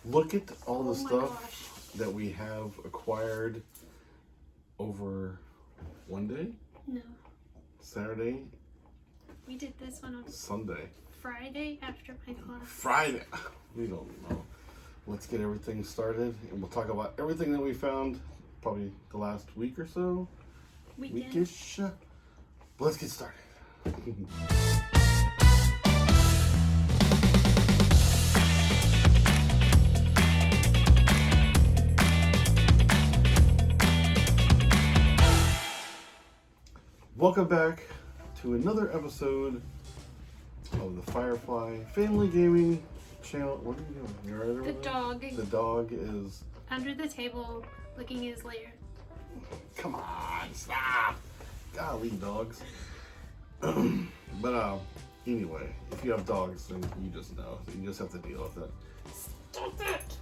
Look at all the Oh my stuff gosh. that we have acquired over one day, No. Saturday, We did this one on Sunday, Friday after my class. Friday. We don't know. Let's get everything started, and we'll talk about everything that we found probably the last week or so. Weekend. Weekish. But let's get started. Welcome back to another episode of the Firefly Family Gaming Channel. What are you doing? You're right over The there? dog The dog is... under the table licking his lair. Come on, stop! Golly, dogs. But anyway, if you have dogs, then you just know. You just have to deal with it. Stop it!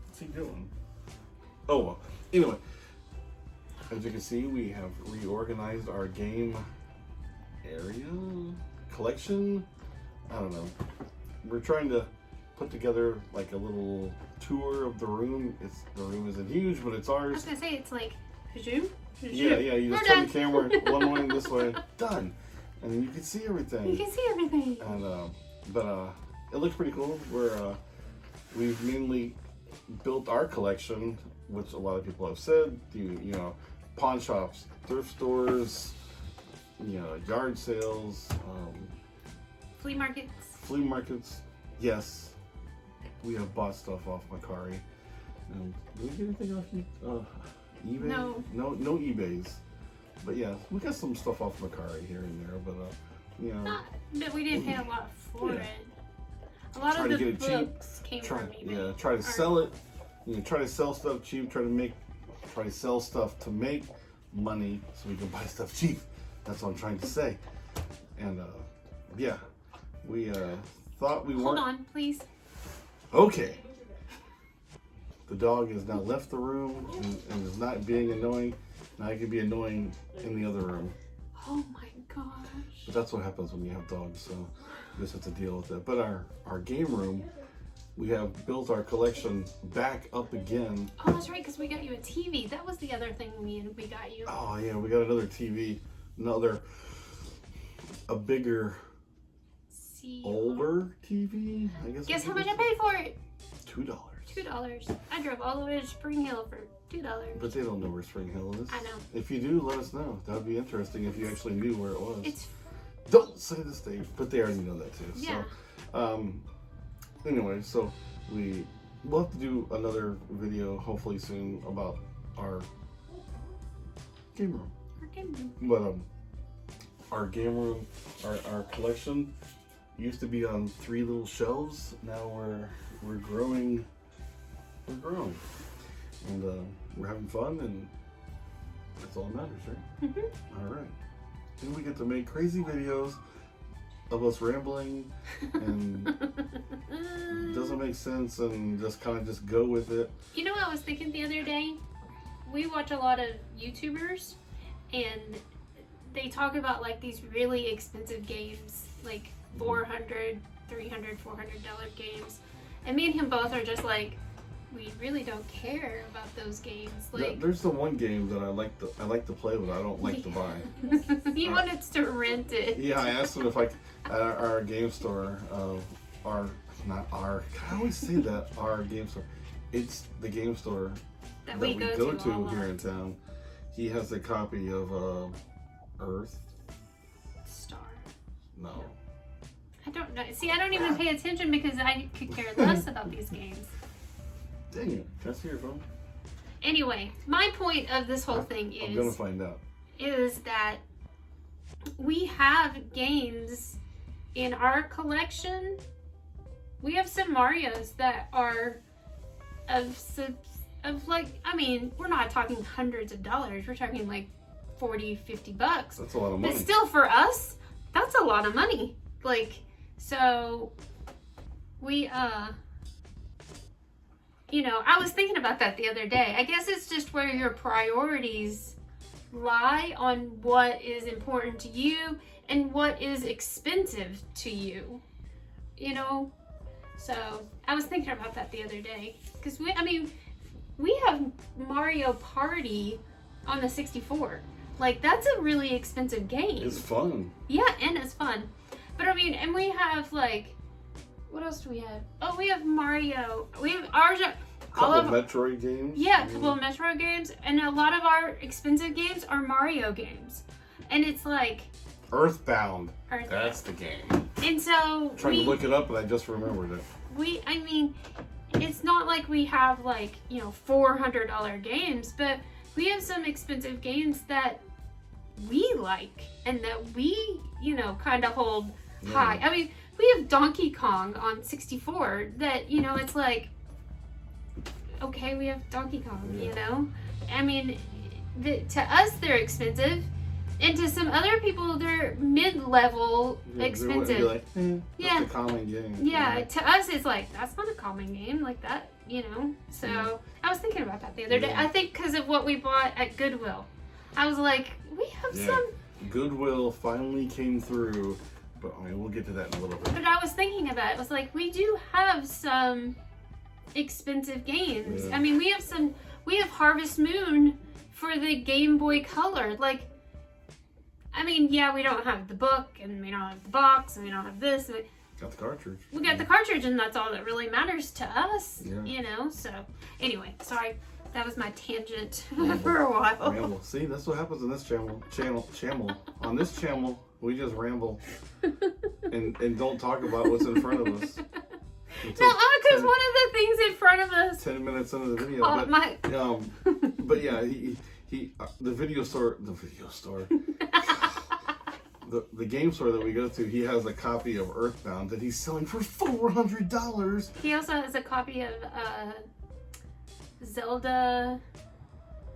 What's he doing? Oh well. Anyway, as you can see, we have reorganized our game area collection. I don't know. We're trying to put together like a little tour of the room. The room isn't huge, but it's I ours. was gonna say it's like zoom. Yeah. You just turn the camera one way and this way. Done. And you can see everything. You can see everything. And but it looks pretty cool. We've mainly built our collection, which a lot of people have said. You know, pawn shops, thrift stores, yard sales, Flea markets. flea markets. Yes, we have bought stuff off Macari. Did we get anything off eBay? No. No eBays. But yeah, we got some stuff off Macari here and there. But But we didn't pay a lot for Yeah. it. A lot Try of to the get it cheap. books came from eBay. Try to sell it. Try to sell stuff cheap. Try to sell stuff to make money so we can buy stuff cheap. That's what I'm trying to say. And yeah, we thought we Hold weren't. on, please. Okay. The dog has now left the room and is not being annoying. Now I can be annoying in the other room. Oh my gosh. But that's what happens when you have dogs, so you just have to deal with it. But our game room, we have built our collection back up again. Oh, that's right, because we got you a TV. That was the other thing we got you. Oh yeah, we got another TV, a bigger, older TV. I guess. Guess how much I paid for it? $2. $2. I drove all the way to Spring Hill for $2. But they don't know where Spring Hill is. I know. If you do, let us know. That would be interesting if you actually knew where it was. It's Don't say the state, but they already know that too. yeah. So, anyway, so we'll have to do another video hopefully soon about our game room. But our game room, our collection used to be on 3 little shelves. Now we're growing. We're growing, and we're having fun, and that's all that matters, right? All right. And we get to make crazy videos of us rambling and doesn't make sense and just kind of just go with it. You know what I was thinking the other day? We watch a lot of YouTubers and they talk about like these really expensive games, like $400, $300, $400 games. And me and him both are just like, we really don't care about those games. Like, There's the one game that I like to play, but I don't like to buy. he wanted us to rent it. Yeah, I asked him if at our game store, I always say that, our game store. It's the game store that we go to here in town. He has a copy of Earth Star. No. I don't know. See, I don't even pay attention because I could care less about these games. Dang it. Can I see your phone? Anyway, my point of this whole thing I'm gonna find out. is that we have games in our collection. We have some Marios that are of like, I mean, we're not talking hundreds of dollars. We're talking like $40, $50. That's a lot of money. But still, for us, that's a lot of money. Like, so we I was thinking about that the other day. I guess it's just where your priorities lie on what is important to you and what is expensive to you. So I was thinking about that the other day because we have Mario Party on the 64. Like, that's a really expensive game. It's fun. Yeah, and it's fun. But I mean, and we have like, what else do we have? Oh, we have Mario. We have ours. Couple of Metroid games. Yeah, a couple of Metroid games, and a lot of our expensive games are Mario games. And it's like Earthbound. That's the game. And so trying to look it up, and I just remembered it. I mean, it's not like we have like, you know, $400 games, but we have some expensive games that we like and that we, you know, kind of hold high. I mean, we have Donkey Kong on 64 that, you know, it's like, okay, we have Donkey Kong, you know? I mean, to us, they're expensive. And to some other people, they're mid-level expensive. Like, that's a common game. Yeah, to us, it's like, that's not a common game like that, you know? So, I was thinking about that the other day. I think because of what we bought at Goodwill. I was like, we have some... Goodwill finally came through, but I mean, we'll get to that in a little bit. But I was thinking of that. It was like, we do have some expensive games. I mean, we have Harvest Moon for the Game Boy Color. Like, I mean, yeah, we don't have the book, and we don't have the box, and we don't have this. Got the cartridge. We got the cartridge, and that's all that really matters to us, you know? So, anyway, sorry. That was my tangent for a while. Ramble. See, that's what happens in this channel. On this channel, we just ramble and don't talk about what's in front of us. No, because one of the things in front of us... 10 minutes into the video. But yeah, the video store... The game store that we go to, he has a copy of Earthbound that he's selling for $400. He also has a copy of Zelda.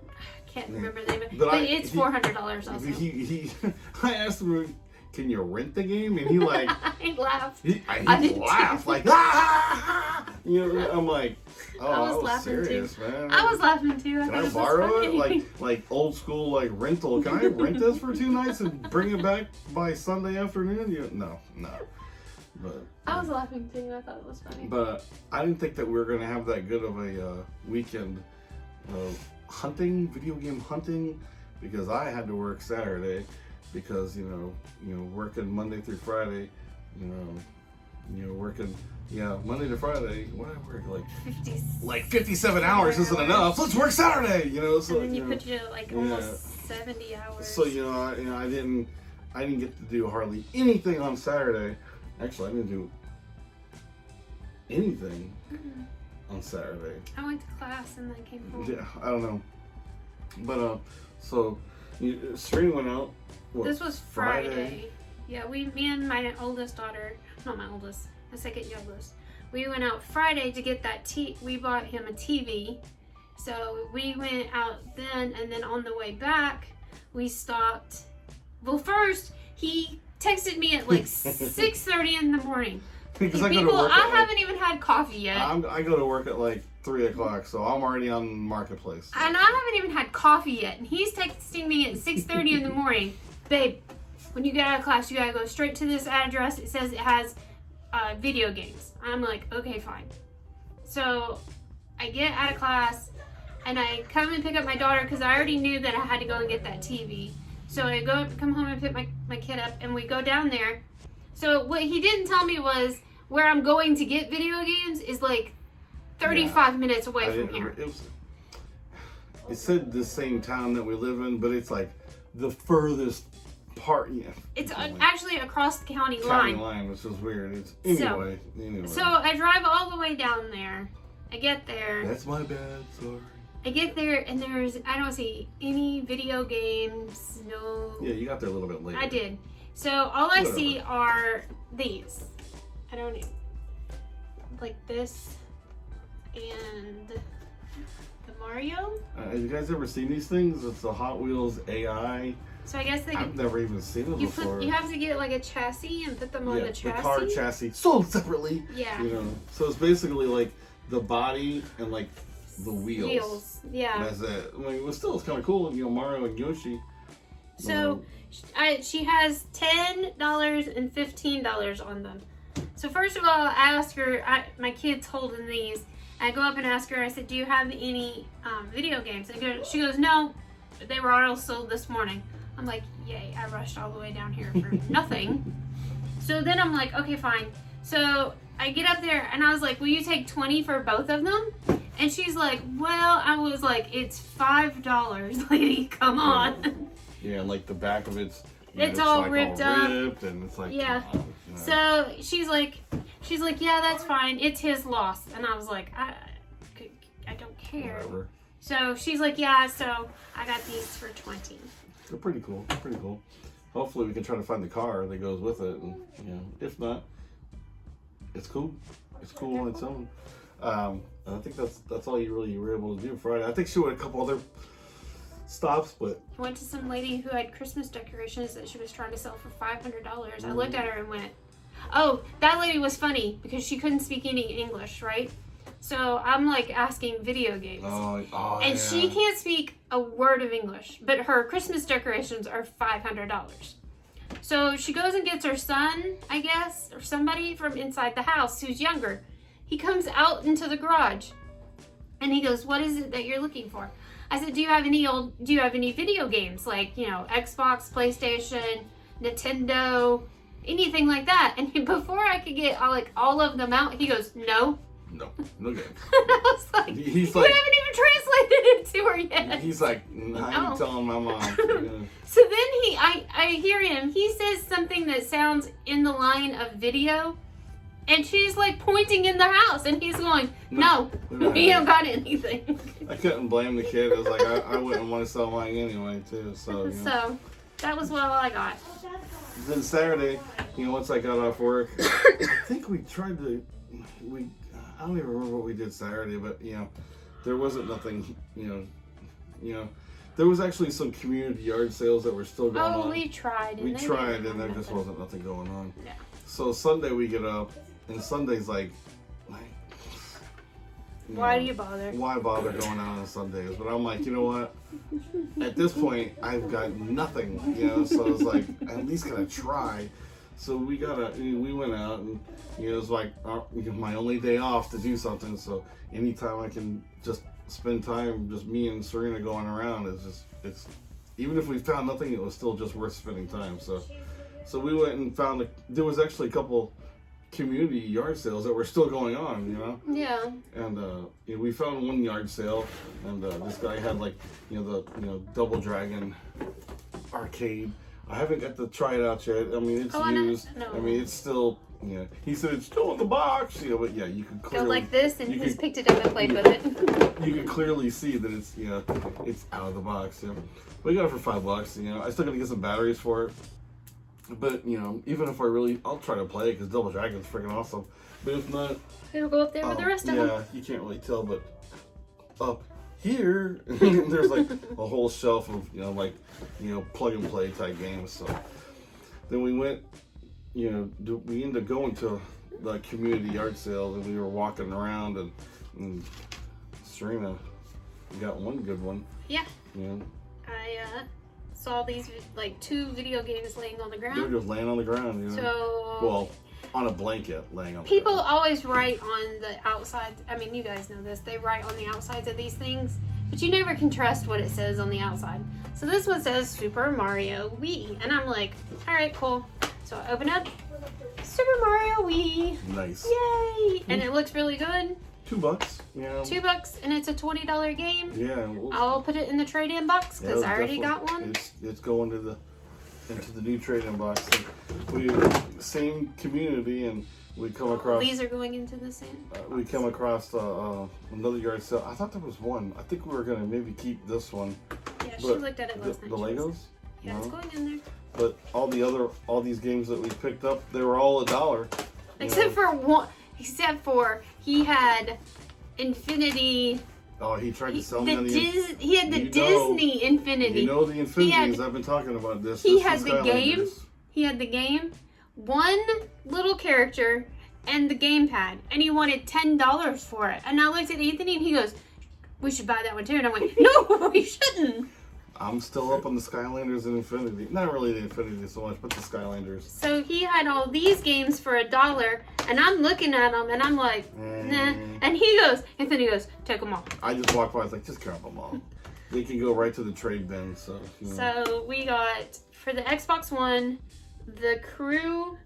I can't remember the name of it, but it's $400 also. I asked him, can you rent the game? And he like... he laughed. He laughed like, ah! You know, I'm like, oh, I was laughing serious, too. Man. I was laughing too. Can I borrow it? Like old school, like rental. Can I rent this for 2 nights and bring it back by Sunday afternoon? No. But I was laughing too. I thought it was funny. But I didn't think that we were going to have that good of a weekend of hunting, video game hunting, because I had to work Saturday. Because you know, working Monday through Friday, working Monday to Friday. What I work like 57 hours isn't enough. Let's work Saturday, So and then you put you like almost 70 hours. So I didn't get to do hardly anything on Saturday. Actually, I didn't do anything on Saturday. I went to class and then came home. Yeah, I don't know, but so stream went out. What, this was Friday. Yeah, me and my oldest daughter, not my oldest, my second youngest, we went out Friday to get that we bought him a TV. So we went out then, and then on the way back, we stopped. Well, first, he texted me at like 6:30 in the morning. Because I haven't even had coffee yet. I go to work at like 3 o'clock, so I'm already on Marketplace. And I haven't even had coffee yet. And he's texting me at 6:30 in the morning. Babe, when you get out of class, you gotta go straight to this address. It says it has video games. I'm like, okay, fine. So I get out of class and I come and pick up my daughter because I already knew that I had to go and get that TV. So I come home and pick my kid up, and we go down there. So what he didn't tell me was where I'm going to get video games is like 35 minutes away from here. It said the same town that we live in, but it's like the furthest part. Yeah, it's actually across the county line, which is weird. Anyway. So I drive all the way down there. I get there. That's my bad. Sorry. I get there and I don't see any video games. No. Yeah, you got there a little bit later. I did. So all I see are these. I don't know. Like this and the Mario. Have you guys ever seen these things? It's the Hot Wheels AI. So I guess I've never even seen them before. You have to get like a chassis and put them on the chassis. The car chassis sold separately. Yeah. So it's basically like the body and like the wheels. Yeah. That's it. I mean, it's kind of cool, Mario and Yoshi. So she has $10 and $15 on them. So first of all, I asked her, my kid's holding these. I go up and ask her, I said, do you have any video games? And she goes, no, they were all sold this morning. I'm like, yay, I rushed all the way down here for nothing. So then I'm like, okay, fine. So I get up there and I was like, will you take 20 for both of them? And she's like, well, I was like, it's $5, lady, come on. Yeah, and like the back of it's all like ripped all up. ripped and it's like, yeah. So she's like, yeah, that's fine. It's his loss. And I was like, I don't care. Whatever. So she's like, yeah, so I got these for 20. They're pretty cool. Pretty cool. Hopefully we can try to find the car that goes with it. And, if not, it's cool. It's cool on its own. I think that's all you really were able to do Friday. I think she went a couple other stops, but I went to some lady who had Christmas decorations that she was trying to sell for $500. I looked at her and went, oh, that lady was funny because she couldn't speak any English, right? So I'm like asking video games. And she can't speak a word of English, but her Christmas decorations are $500. So she goes and gets her son, I guess, or somebody from inside the house who's younger. He comes out into the garage and he goes, what is it that you're looking for? I said, do you have any video games like, Xbox, PlayStation, Nintendo, anything like that? And before I could get all of them out, he goes, no games. And I was like, you haven't even translated it to her yet. He's like, I ain't telling my mom. So then I hear him. He says something that sounds in the line of video. And she's like pointing in the house, and he's going, no, he don't got anything. I couldn't blame the kid. It was like, I wouldn't want to sell mine anyway, too. So, So, that was what all I got. Then Saturday, once I got off work, I think we tried to, I don't even remember what we did Saturday, but, there wasn't nothing, there was actually some community yard sales that were still going on. Oh, we tried. And there just wasn't nothing going on. Yeah. So Sunday we get up, and Sunday's like why do you bother? Why bother going out on Sundays? But I'm like, you know what? At this point, I've got nothing, so it's like, at least gotta try. So we went out, and it was like my only day off to do something. So anytime I can just spend time, just me and Serena going around, it's even if we found nothing, it was still just worth spending time. So we went and found there was actually a couple community yard sales that were still going on, Yeah. And we found one yard sale, and this guy had the Double Dragon arcade. I haven't got to try it out yet. I mean, it's used. No. I mean, it's still. He said it's still in the box. But yeah, you can clearly go like this, and he's picked it up and played with it. You can clearly see that it's it's out of the box. We got it for $5. I still got to get some batteries for it. But, even if I'll try to play it because Double Dragon's freaking awesome. But if not, it'll go up there with the rest of them. Yeah, you can't really tell, but up here, there's a whole shelf of, plug and play type games. So then we went, we ended up going to the community yard sale, and we were walking around, and Serena got one good one. Yeah. I saw these 2 video games laying on the ground. They were just laying on the ground, So on a blanket laying on the people ground. always write on the outside. I mean, you guys know this. They write on the outsides of these things, but you never can trust what it says on the outside. So this one says Super Mario Wii, and I'm like, all right, cool. So I open up Super Mario Wii. Nice. Yay! And it looks really good. $2, $2, and it's a $20 game. Yeah. I'll put it in the trade-in box because I already got one. It's going into the new trade-in box. We same community, and we come across. These are going into the same. We come across another yard sale. I thought there was one. I think we were gonna maybe keep this one. Yeah, she looked at it last night. The Legos. Yeah, it's going in there. But all these games that we picked up, they were all $1. Except for one. Except for he had Infinity. Oh, he tried to sell me on the he had the Disney Infinity. The Infinities. I've been talking about this. He had the game. He had the game, one little character, and the gamepad, and he wanted $10 for it. And I looked at Anthony, and he goes, "We should buy that one too." And I went, "No, we shouldn't." I'm still up on the Skylanders and Infinity. Not really the Infinity so much, but the Skylanders. So he had all these games for $1, and I'm looking at them, and I'm like, nah. And he goes, Anthony goes, take them all. I just walked by. I was like, just grab them all. They can go right to the trade bin. So. You know. So we got for the Xbox One, the Crew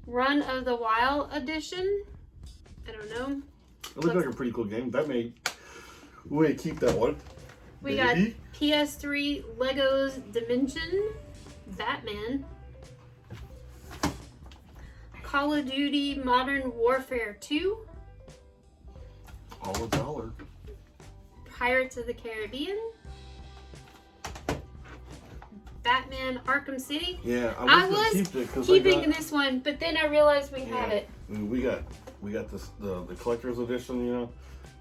Run of the Wild edition. I don't know. It looked like a pretty cool game. That made. Wait, keep that one. We got PS3 Legos Dimension, Batman, Call of Duty Modern Warfare 2, all $1. Pirates of the Caribbean, Batman Arkham City. Yeah, I was keeping this one, but then I realized we had it. I mean, we got this the collector's edition,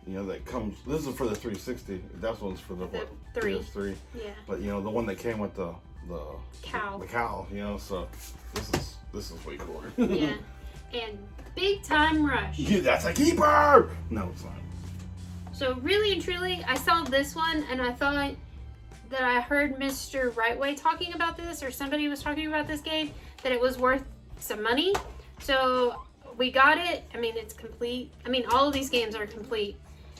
that comes. This is for the 360. That one's for the PS3. Yeah. But the one that came with the cow. The cow. So this is way cooler. Yeah. And Big Time Rush. Yeah, that's a keeper. No, it's not. So really and truly, I saw this one and I thought that I heard Mr. Rightway talking about this, or somebody was talking about this game, that it was worth some money. So we got it. I mean, it's complete. I mean, all of these games are complete.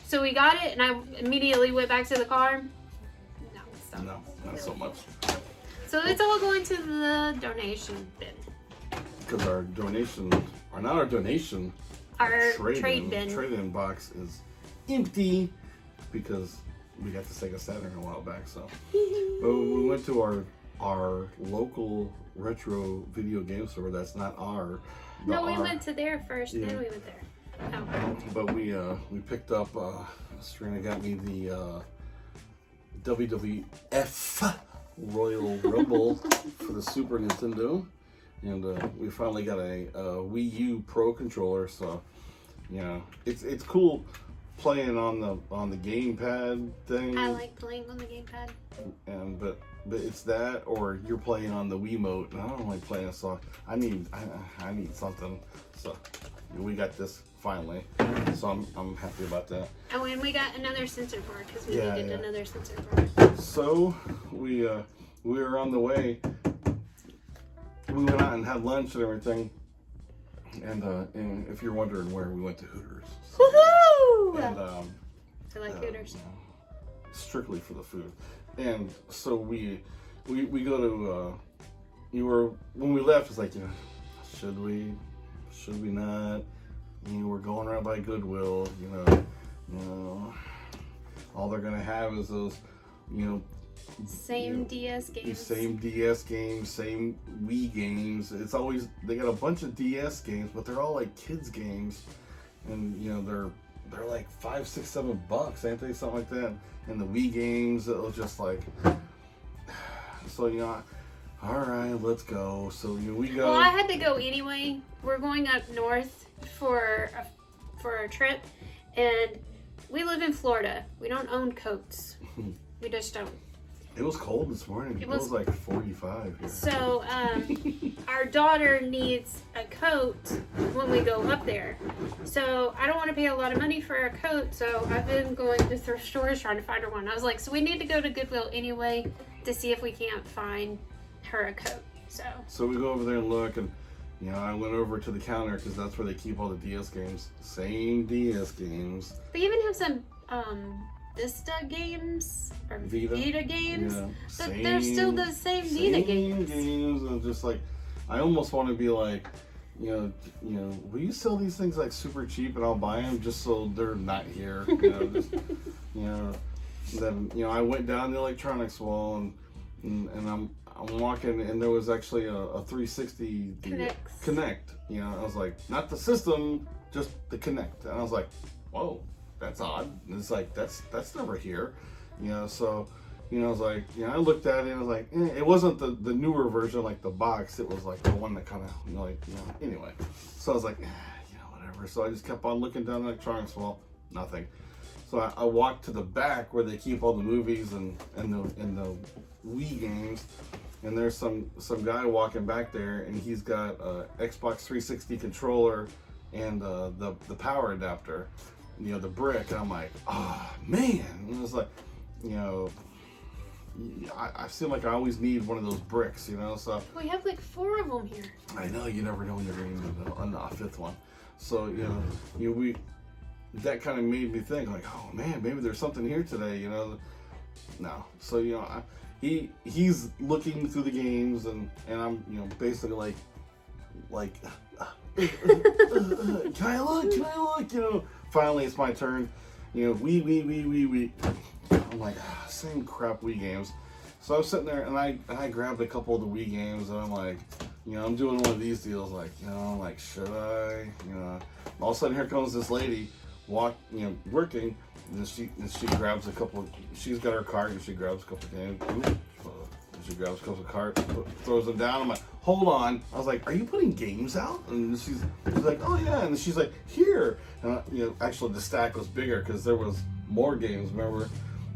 So we got it, and I immediately went back to the car. No, not so much. So it's all going to the donation bin. Because our donation, or not our donation, our trade bin. Trade-in box is empty because we got the Sega Saturn a while back. So, but when we went to our local retro video game store, that's not our. No, we went to there first, then we went there. Oh. But we picked up. Serena got me the WWF Royal Rumble for the Super Nintendo, and we finally got a Wii U Pro Controller. So, it's cool playing on the gamepad thing. I like playing on the gamepad. And but it's that, or you're playing on the Wiimote, and I don't like playing a song. I need something. So we got this finally. So I'm happy about that. Oh, and we got another sensor board because we needed another sensor board. So we were on the way. We went out and had lunch and everything. And if you're wondering where, we went to Hooters. So, woohoo! And I like Hooters. Strictly for the food. And so we go to when we left, it's like, should we not? We're going right by Goodwill, all they're gonna have is those, same DS games. Same DS games, same Wii games. It's always, they got a bunch of DS games, but they're all like kids games, and they're like $5, $6, $7, ain't they? Something like that. And the Wii games, it was just like, so all right, let's go. So we go. Well, I had to go anyway. We're going up north for a trip, and we live in Florida. We don't own coats. We just don't. It was cold this morning. It was like 45 here. So our daughter needs a coat when we go up there. So I don't want to pay a lot of money for a coat, so I've been going to thrift stores trying to find her one. I was like, so we need to go to Goodwill anyway to see if we can't find her a coat. So we go over there and look, and I went over to the counter because that's where they keep all the DS games. Same DS games. They even have some Vista games or Vita games, but they're still the same Vita games. And just like, I almost want to be like, will you sell these things like super cheap and I'll buy them just so they're not here? Then I went down the electronics wall and I'm walking, and there was actually a 360 Connect. I was like, not the system, just the Connect, and I was like, whoa. That's odd. And it's like, that's never here, so, I was like, I looked at it and I was like, it wasn't the newer version, like the box. It was like the one that kind of, anyway. So I was like, whatever. So I just kept on looking down the electronics wall, nothing. So I walked to the back where they keep all the movies and the Wii games, and there's some guy walking back there, and he's got a Xbox 360 controller and the power adapter. The brick, and I'm like, oh man. And it was like, I seem like I always need one of those bricks, you know. So we have like 4 of them here. I know, you never know when you're going to need a 5th one. So that kind of made me think like, oh man, maybe there's something here today, you know. No, so he's looking through the games, and I'm basically like can I look, you know. Finally it's my turn, you know. We I'm like, same crap Wii games. So I'm sitting there, and I grabbed a couple of the Wii games, and I'm like, I'm doing one of these deals, like, like, should I, all of a sudden here comes this lady working, and she grabs a couple. She's got her cart, and she grabs a couple of games. She grabs a couple of carts, throws them down. I'm like, hold on. I was like, are you putting games out? And she's like, oh yeah. And she's like, here. And actually the stack was bigger because there was more games. Remember?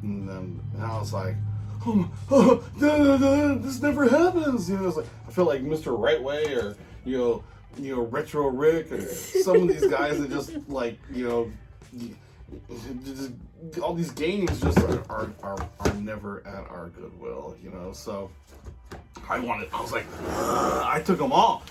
And I was like, this never happens. It's like, I feel like Mr. Rightway or Retro Rick, or some of these guys that just like just, all these games just are never at our Goodwill, So I was like, I took them all.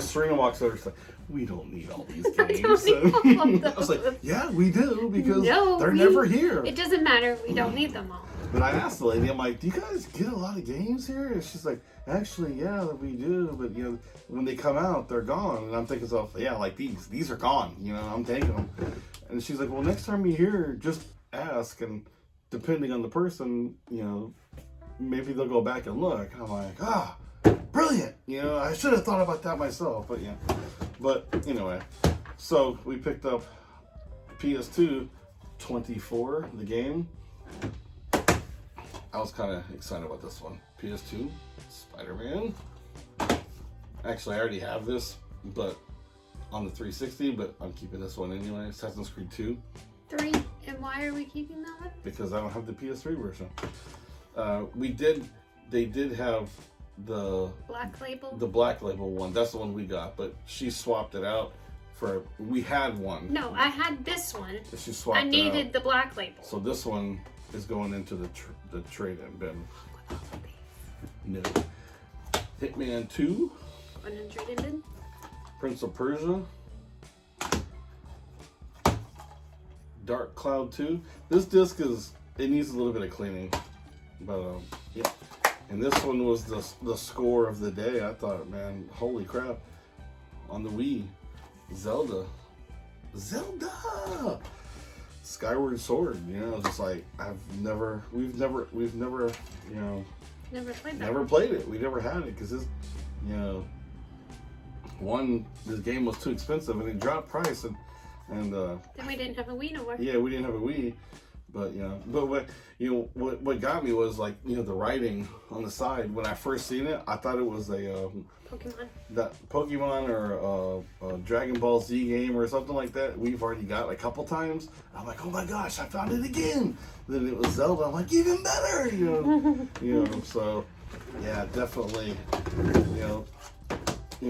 Serena walks over, she's like, we don't need all these games. I was like, yeah, we do, because they're never here. It doesn't matter. We don't need them all. But I asked the lady, I'm like, do you guys get a lot of games here? And she's like, actually, yeah, we do. But, when they come out, they're gone. And I'm thinking, like these are gone. I'm taking them. And she's like, well, next time you're here, just ask. And depending on the person, maybe they'll go back and look. And I'm like, brilliant. I should have thought about that myself. But, yeah. But, anyway. So, we picked up PS2 24, the game. I was kind of excited about this one. Ps2 Spider-Man. Actually, I already have this, but on the 360, but I'm keeping this one anyway. Assassin's Creed 2. 3? And why are we keeping that one? Because I don't have the PS3 version. They did have the Black Label? The Black Label one. That's the one we got, but she swapped it out for, we had one. No, I had this one. She swapped it out. I needed the Black Label. So this one is going into the trade-in bin. No. Hitman 2. Going in the trade-in bin. Prince of Persia. Dark Cloud 2. This disc it needs a little bit of cleaning, but yeah. And this one was the score of the day. I thought, man, holy crap! On the Wii, Zelda. Skyward Sword, just like we've never, Never played that. Never played it. We never had it because this game was too expensive and it dropped price and then we didn't have a Wii no more. Yeah, we didn't have a Wii, but what got me was like the writing on the side. When I first seen it, I thought it was a Pokemon or a Dragon Ball Z game or something like that. We've already got a couple times. I'm like, oh my gosh, I found it again. Then it was Zelda. I'm like, even better, So yeah, definitely,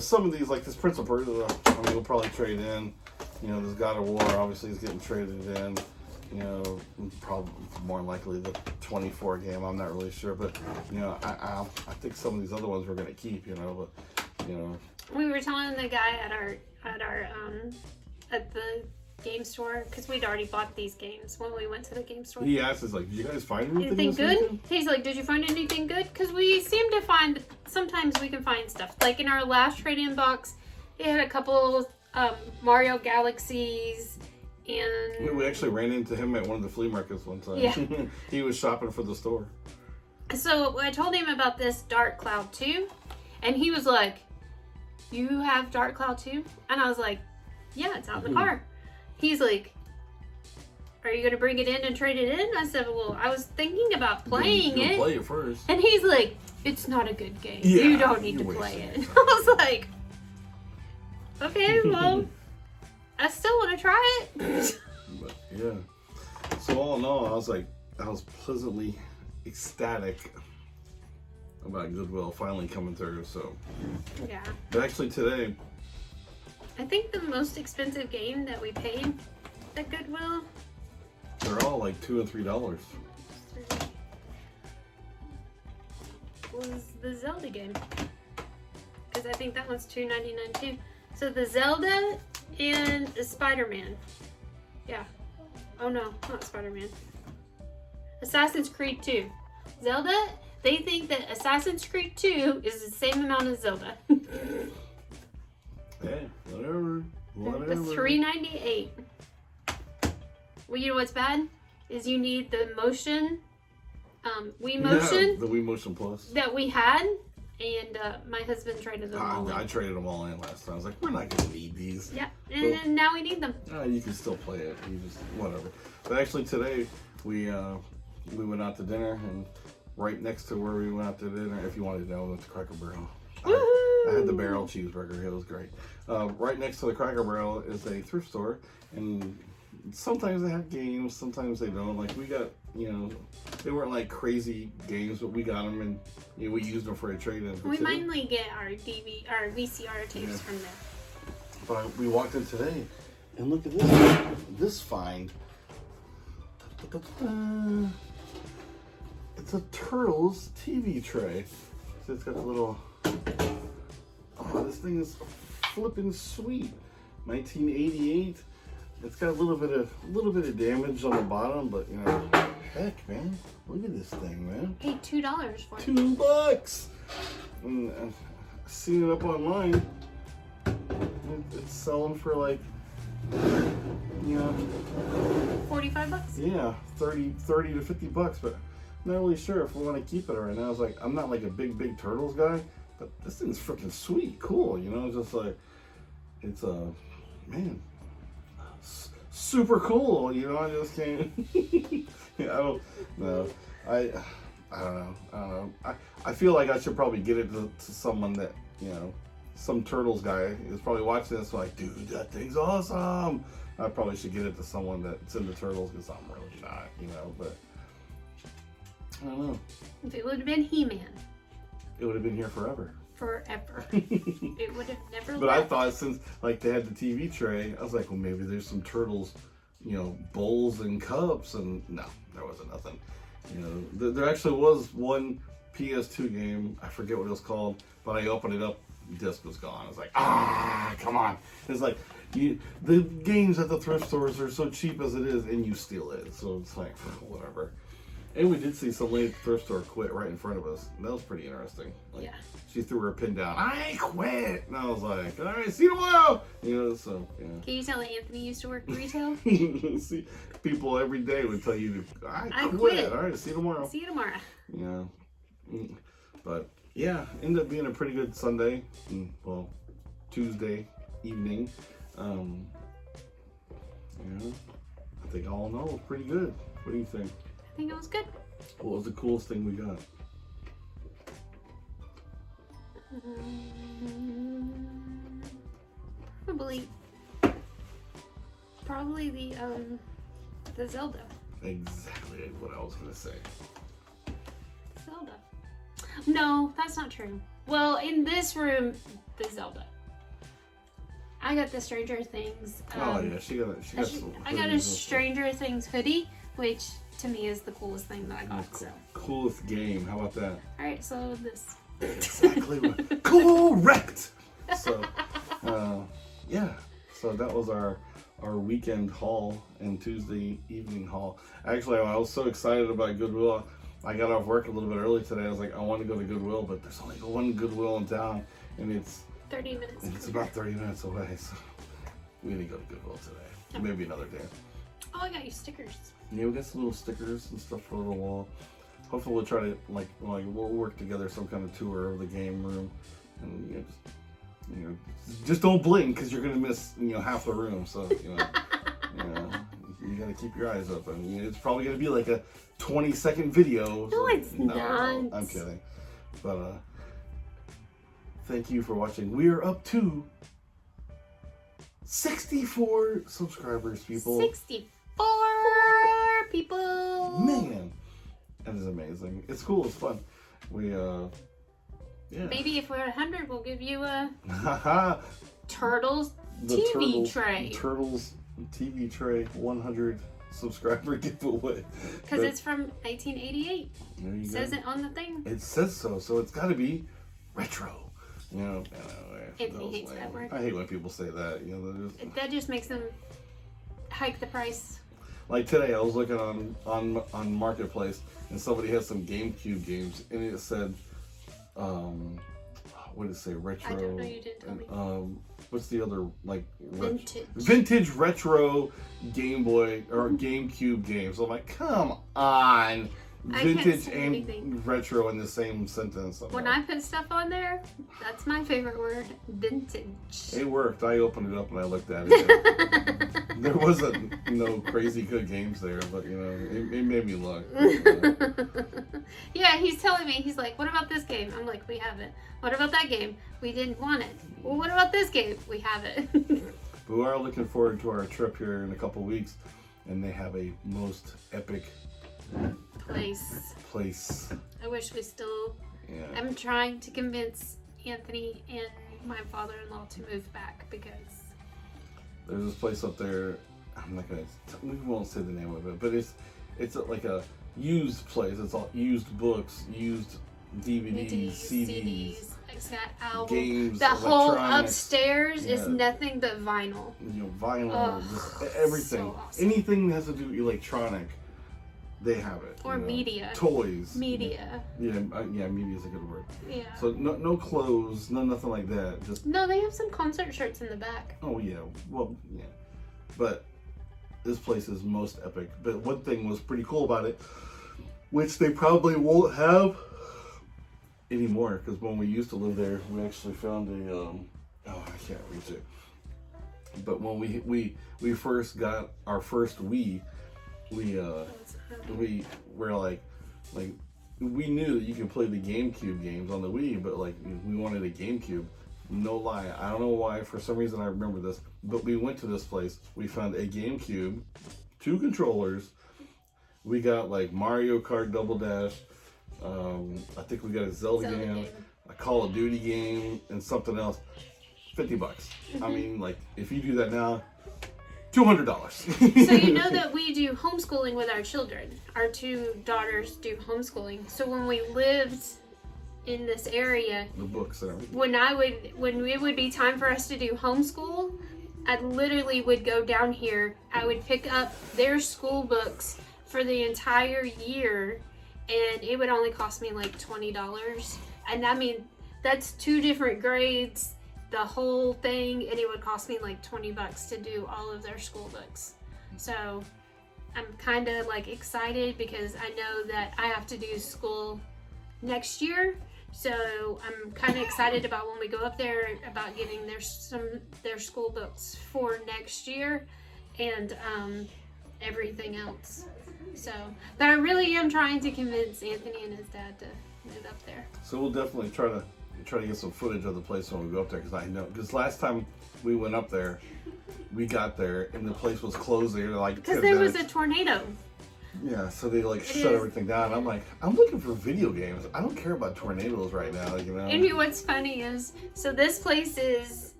some of these, like this Prince of Persia, we'll probably trade in. This God of War obviously is getting traded in. Probably more likely the 24 game. I'm not really sure, but I think some of these other ones we're gonna keep. We were telling the guy at the game store, because we'd already bought these games when we went to the game store. He asked us, like, did you guys find anything good? He's like, did you find anything good? Because we seem to find, sometimes we can find stuff. Like in our last trade-in box, it had a couple Mario Galaxies, and we actually ran into him at one of the flea markets one time. Yeah. He was shopping for the store. So I told him about this Dark Cloud 2, and he was like, you have Dark Cloud 2? And I was like, yeah, it's out in the car. He's like, are you going to bring it in and trade it in? I said, well, I was thinking about playing it. Play it first. And he's like, it's not a good game. Yeah, you don't need to play it. I was like, okay, well, I still want to try it. But, yeah. So all in all, I was pleasantly ecstatic about Goodwill finally coming through. So yeah. But actually today, I think the most expensive game that we paid at Goodwill, they're all like $2 and $3. was the Zelda game. Because I think that one's $2.99 too. So the Zelda and Spider-Man. Yeah. Oh no, not Spider-Man. Assassin's Creed 2. Zelda, they think that Assassin's Creed 2 is the same amount as Zelda. Hey, whatever. The $3.98. Well, you know what's bad? Is you need the motion, Wii Motion. Yeah, the Wii Motion Plus. That we had, and my husband traded them all in. I traded them all in last time. I was like, we're not going to need these. Yeah, and now we need them. You can still play it. You just, whatever. But actually today, we went out to dinner, and right next to where we went out to dinner, if you wanted to know, we went to Cracker Barrel. I had the barrel cheeseburger. It was great. Right next to the Cracker Barrel is a thrift store, and sometimes they have games, sometimes they don't. Like we got, they weren't like crazy games, but we got them and we used them for a trade-in. We mainly get our VCR tapes from there. But we walked in today, and look at this find. It's a Turtles TV tray. So it's got a little. Oh, this thing is flipping sweet. 1988. It's got a little bit of damage on the bottom, but heck, man, look at this thing, man. Paid $2 for it. $2. And I've seen it up online. It's selling for like, 45 bucks. Yeah, 30 to $50, but I'm not really sure if we want to keep it right now. I was like, I'm not like a big Turtles guy, but this thing's freaking sweet, cool. Just like it's man. Super cool, I just can't. I don't know. I don't know. I feel like I should probably get it to someone that, some Turtles guy is probably watching this like, dude, that thing's awesome. I probably should get it to someone that's into Turtles because I'm really not, but I don't know. If it would have been He-Man. It would have been here forever. Forever. It would have never But left. I thought since like they had the TV tray, I was like, well, maybe there's some Turtles, bowls and cups, and no, there wasn't nothing. There actually was one PS2 game, I forget what it was called, but I opened it up, disc was gone. I was like, come on. It's like, the games at the thrift stores are so cheap as it is, and you steal it, so it's like, whatever. And we did see some lady at the thrift store quit right in front of us. And that was pretty interesting. Like, yeah. She threw her pin down. I quit. And I was like, all right, see you tomorrow. So, yeah. Can you tell that Anthony used to work retail? See, people every day would tell you, I quit. All right, see you tomorrow. See you tomorrow. Yeah. But, yeah, ended up being a pretty good Sunday. Well, Tuesday evening. I think all in all, it was pretty good. What do you think? I think it was good. What was the coolest thing we got? Probably the Zelda. Exactly what I was gonna say. Zelda. No, that's not true. Well, in this room, the Zelda. I got the Stranger Things. Oh yeah, she got I got a Stranger Things hoodie, which to me is the coolest thing that I got. Cool. So. Coolest game. How about that? All right, so this. Exactly. Correct. So, yeah. So that was our weekend haul and Tuesday evening haul. Actually, I was so excited about Goodwill. I got off work a little bit early today. I was like, I want to go to Goodwill, but there's only one Goodwill in town, and it's 30 minutes. It's about 30 minutes away, so we need to go to Goodwill today. Maybe another day. Oh, I got you stickers. Yeah, we got some little stickers and stuff for the wall. Hopefully we'll try to we'll work together some kind of tour of the game room, and just don't blink because you're gonna miss half the room. So you gotta keep your eyes open. It's probably gonna be like a 20-second video. No, it's not. I'm kidding. But thank you for watching. We are up to 64 subscribers, people. 64 people. Man, that is amazing. It's cool. It's fun. We yeah. Maybe if we're at 100, we'll give you a Turtles TV tray. Turtles TV tray 100 subscriber giveaway. Because it's from 1988. There you says go. it on the thing. It says so, so it's got to be retro. You know, Anthony hates that word. I hate when people say that. You know, that just makes them hike the price. Like today, I was looking on Marketplace, and somebody had some GameCube games, and it said, what did it say? Retro. I don't know. You didn't tell me. What's the other like Vintage retro Game Boy or GameCube games? I'm like, come on. Vintage and retro in the same sentence. When I put stuff on there, that's my favorite word, vintage. It worked. I opened it up and I looked at it. There wasn't no crazy good games there, but you know, it made me look. Yeah, he's telling me, he's like, what about this game? I'm like, we have it. What about that game? We didn't want it. Well, what about this game? We have it. But we are looking forward to our trip here in a couple weeks, and they have a most epic place. I wish we still. Yeah. I'm trying to convince Anthony and my father-in-law to move back because there's this place up there. I'm not gonna. We won't say the name of it, but it's like a used place. It's all used books, used DVDs, CDs. It's got albums. Games. The whole upstairs is nothing but vinyl. You know, vinyl, just everything. So awesome. Anything that has to do with electronic. They have it. Or media. Toys. Media. Yeah, media is a good word. Yeah. So no clothes, nothing like that. Just no, they have some concert shirts in the back. Oh yeah, well yeah, but this place is most epic. But one thing was pretty cool about it, which they probably won't have anymore, because when we used to live there, we actually found a I can't reach it. But when we first got our first Wii. We were like we knew that you could play the GameCube games on the Wii, but like we wanted a GameCube. No lie, I don't know why. For some reason, I remember this. But we went to this place. We found a GameCube, 2 controllers. We got like Mario Kart Double Dash. I think we got a Zelda game, a Call of Duty game, and something else. $50. Mm-hmm. I mean, like if you do that now. $200. So you know that we do homeschooling with our children. Our 2 daughters do homeschooling. So when we lived in this area, the books and everything. When it would be time for us to do homeschool, I literally would go down here. I would pick up their school books for the entire year, and it would only cost me like $20. And I mean, that's 2 different grades. The whole thing, and it would cost me like $20 to do all of their school books. So I'm kind of like excited because I know that I have to do school next year. So I'm kind of excited about when we go up there about getting their school books for next year and everything else. So, but I really am trying to convince Anthony and his dad to move up there. So we'll definitely try to get some footage of the place when we go up there, because last time we went up there, we got there and the place was closed there like because there was a tornado. Yeah, so they like shut everything down. I'm like, I'm looking for video games. I don't care about tornadoes right now, you know. And what's funny is, so this place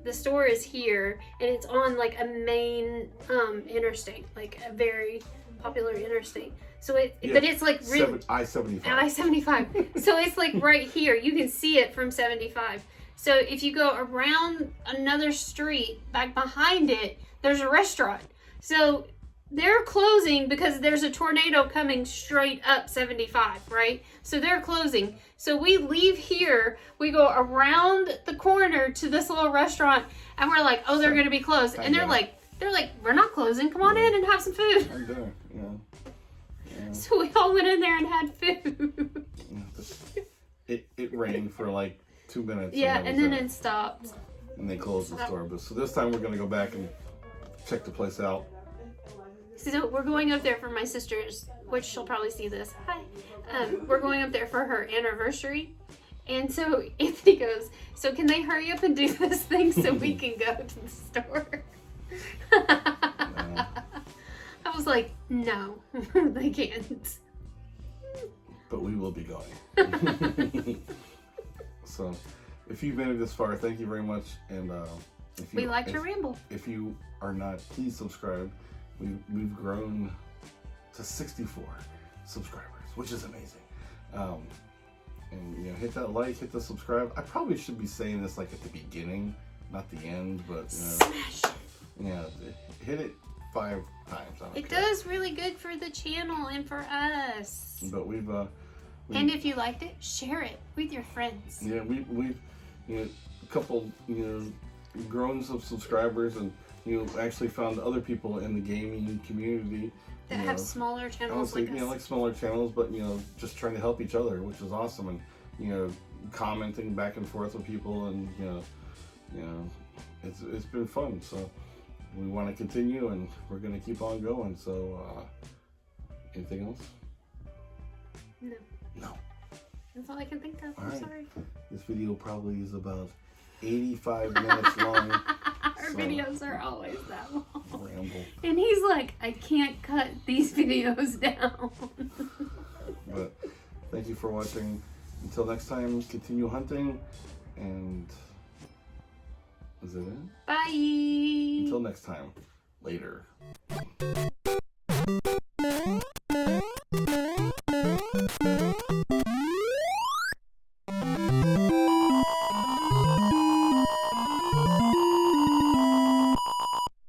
the store is here and it's on like a main interstate, like a very popular interstate. So but it's like really I-75. So it's like right here. You can see it from 75. So if you go around another street, back behind it, there's a restaurant. So they're closing because there's a tornado coming straight up 75, right? So they're closing. So we leave here, we go around the corner to this little restaurant, and we're like, oh, they're going to be closed. And they're like, we're not closing. Come on in and have some food. I'm there, yeah. So we all went in there and had food. It rained for like 2 minutes. Yeah, and then it stopped. And they closed the store. But so this time we're gonna go back and check the place out. So we're going up there for my sister's, which she'll probably see this. Hi. We're going up there for her anniversary. And so Anthony goes, so can they hurry up and do this thing so we can go to the store? I was like, no, they can't. But we will be going. So, if you've made it this far, thank you very much. And if you we like to ramble. If you are not, please subscribe we've grown to 64 subscribers, which is amazing. And you know, hit that like, hit the subscribe. I probably should be saying this like at the beginning, not the end, but smash it. Yeah, hit it 5 times. It does really good for the channel and for us. But we've and if you liked it, share it with your friends. Yeah, we've you know, a couple, you know, grown some subscribers, and you know, actually found other people in the gaming community that have smaller channels like us. You know, like smaller channels, but you know, just trying to help each other, which is awesome. And you know, commenting back and forth with people, and you know, it's been fun. So we want to continue, and we're gonna keep on going. So anything else? No. That's all I can think of. I'm sorry. This video probably is about 85 minutes long. Our videos are always that long. Ramble. And he's like, I can't cut these videos down. But thank you for watching. Until next time, continue hunting, and is it it? Bye. Until next time, later.